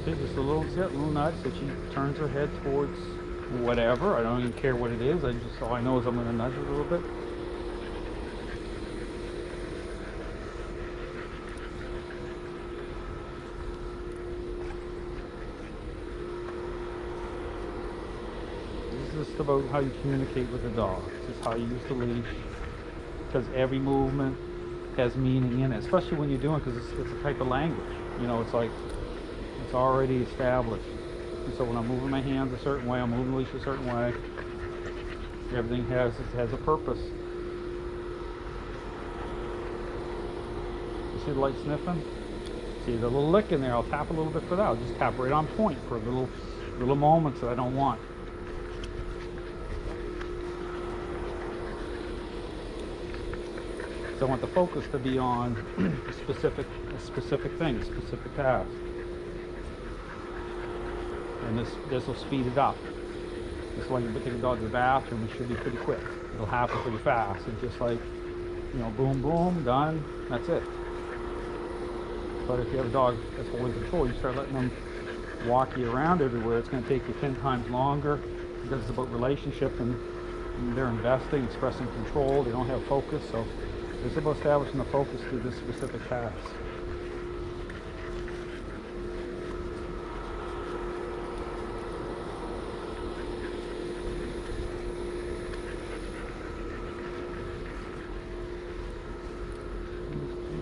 See, just a little zit, little nudge, so she turns her head towards whatever. I don't even care what it is. All I know is I'm going to nudge it a little bit. This is just about how you communicate with the dog. This is how you use the leash, because every movement has meaning in it, especially when you're doing it, because it's a type of language. You know, it's like it's already established. And so when I'm moving my hands a certain way, I'm moving the leash a certain way. Everything has a purpose. You see the light sniffing? See the little lick in there? I'll tap a little bit for that. I'll just tap right on point for little moments that I don't want. So I want the focus to be on a specific thing, a specific task. And this will speed it up. Just like you take a dog to the bathroom, it should be pretty quick. It'll happen pretty fast. It's just like, you know, boom, boom, done, that's it. But if you have a dog that's holding control, you start letting them walk you around everywhere, it's going to take you 10 times longer, because it's about relationship, and they're investing, expressing control, they don't have focus, so it's about establishing the focus through this specific task.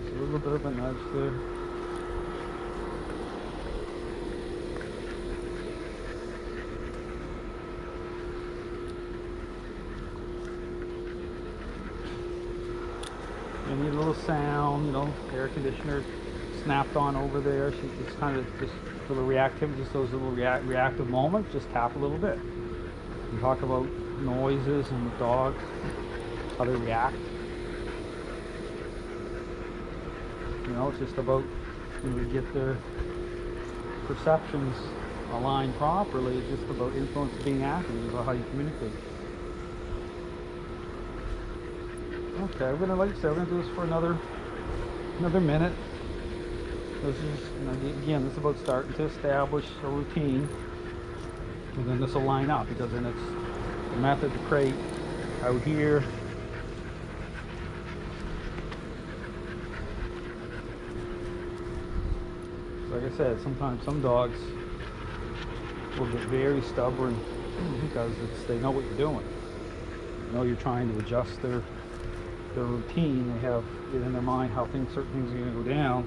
Just a little bit of a nudge there. Any little sound, you know, air conditioner snapped on over there. She's kind of just a little reactive, just those little reactive moments. Just tap a little bit. You talk about noises and the dogs, how they react. You know, it's just about when we get their perceptions aligned properly. It's just about influence being active. It's about how you communicate. Okay, we're gonna, like I said, we're gonna do this for another minute. This is, you know, again, this is about starting to establish a routine, and then this will line up, because then it's the method to create out here. Like I said, sometimes some dogs will get very stubborn because they know what you're doing. You know you're trying to adjust their routine. They have it in their mind how certain things are going to go down.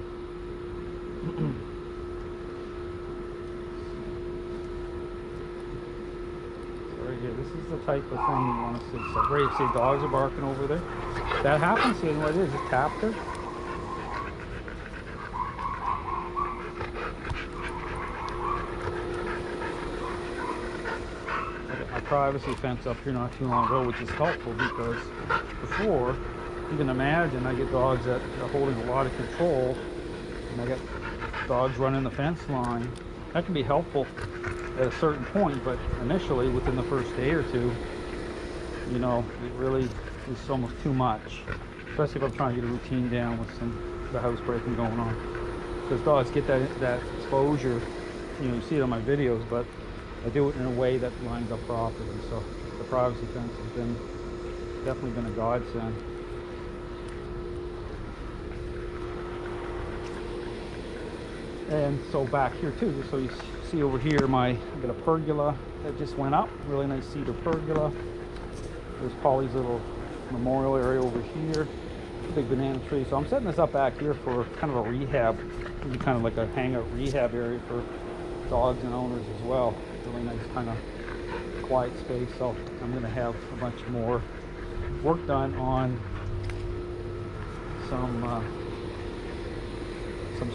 So right here, this is the type of thing you want to see. So right, see dogs are barking over there. That happens. See what it is? It tapped her. I privacy fence up here not too long ago, which is helpful, because before, you can imagine, I get dogs that are holding a lot of control, and I get dogs running the fence line. That can be helpful at a certain point, but initially, within the first day or two, you know, it really is almost too much, especially if I'm trying to get a routine down with the housebreaking going on. Because dogs get that exposure, you know, you see it on my videos, but I do it in a way that lines up properly. So the privacy fence has definitely been a godsend. And so back here too, just so you see over here, I've got a pergola that just went up, really nice cedar pergola. There's Polly's little memorial area over here, big banana tree. So I'm setting this up back here for kind of a rehab, maybe kind of like a hangout rehab area for dogs and owners as well. Really nice kind of quiet space. So I'm going to have a bunch more work done on some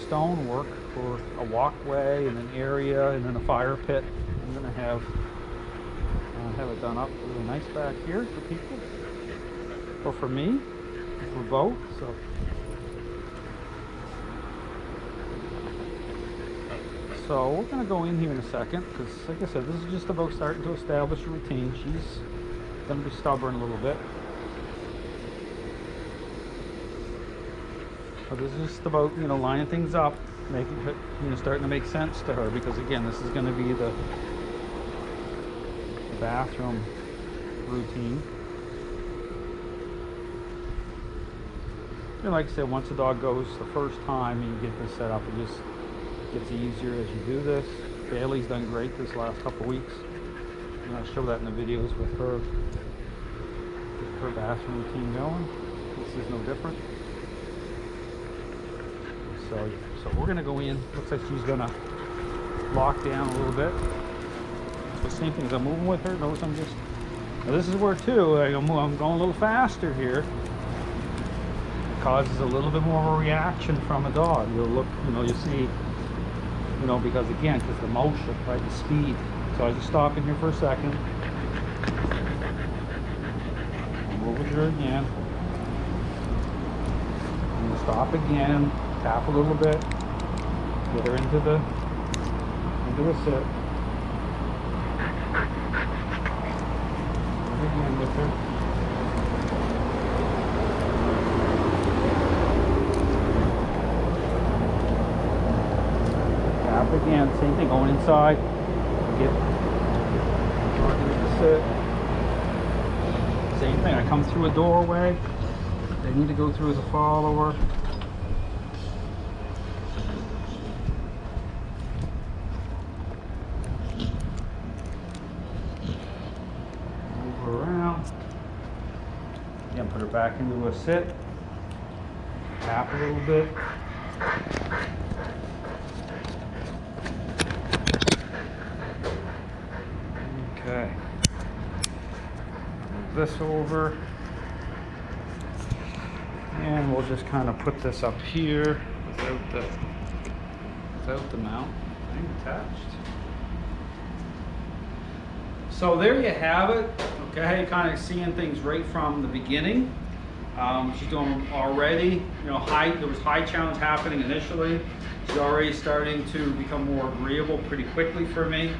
stone work for a walkway and an area and then a fire pit. I'm going to have it done up really nice back here for people, or for me, for both. So we're going to go in here in a second, because like I said, this is just about starting to establish a routine. She's going to be stubborn a little bit. But this is just about, you know, lining things up starting to make sense to her, because again, this is going to be the bathroom routine. And like I said, once the dog goes the first time and you get this set up, it just gets easier as you do this. Bailey's done great this last couple weeks, and I show that in the videos with her bathroom routine going. This is no different. So we're gonna go in. Looks like she's gonna lock down a little bit. The same thing as I'm moving with her. Notice I'm just, now this is where too, I'm going a little faster here. It causes a little bit more of a reaction from a dog. You'll look, you'll see, because again, because the motion, right, the speed. So I just stop in here for a second. Move with her again. And stop again. Tap a little bit. Get her into the sit. Move again with her. Tap again. Same thing. Going inside. Get into the sit. Same thing. I come through a doorway. They need to go through as a follower. Move her around. Again, put her back into a sit. Tap a little bit. Okay. Move this over. And we'll just kind of put this up here without the mount thing attached. So there you have it. Okay, kind of seeing things right from the beginning. She's doing already, there was high challenge happening initially. She's already starting to become more agreeable pretty quickly for me.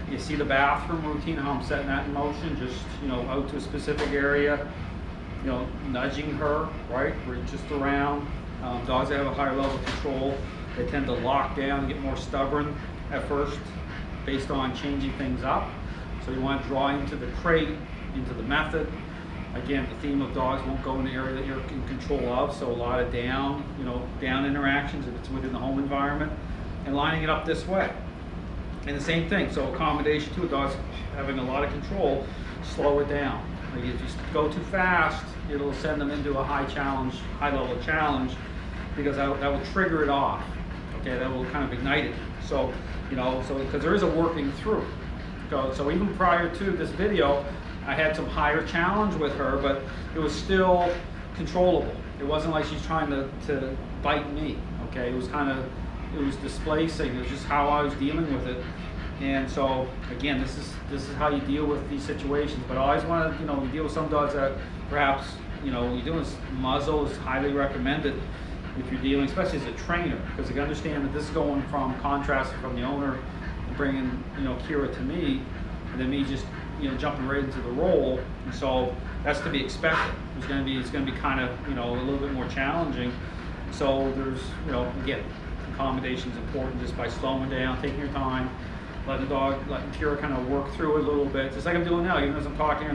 You see the bathroom routine, how I'm setting that in motion, just, out to a specific area. Nudging her, right? We're just around. Dogs that have a higher level of control, they tend to lock down and get more stubborn at first based on changing things up. So you want to draw into the crate, into the method. Again, the theme of dogs won't go in the area that you're in control of, so a lot of down interactions if it's within the home environment, and lining it up this way. And the same thing, so accommodation to a dog's having a lot of control, slow it down. Like if you go too fast, it'll send them into a high level challenge, because that will trigger it off. Okay, that will kind of ignite it. So, because there is a working through. So even prior to this video, I had some higher challenge with her, but it was still controllable. It wasn't like she's trying to bite me. Okay, it was displacing. It was just how I was dealing with it. And so again, this is how you deal with these situations. But I always want to, you deal with some dogs that perhaps, you're doing muzzle is highly recommended if you're dealing, especially as a trainer, because you can understand that this is going from contrast from the owner and bringing, Kira to me, and then me just, jumping right into the role. And so that's to be expected. It's going to be kind of, a little bit more challenging. So there's, again, accommodation is important, just by slowing down, taking your time, letting Kira kind of work through it a little bit, just like I'm doing now, even as I'm talking.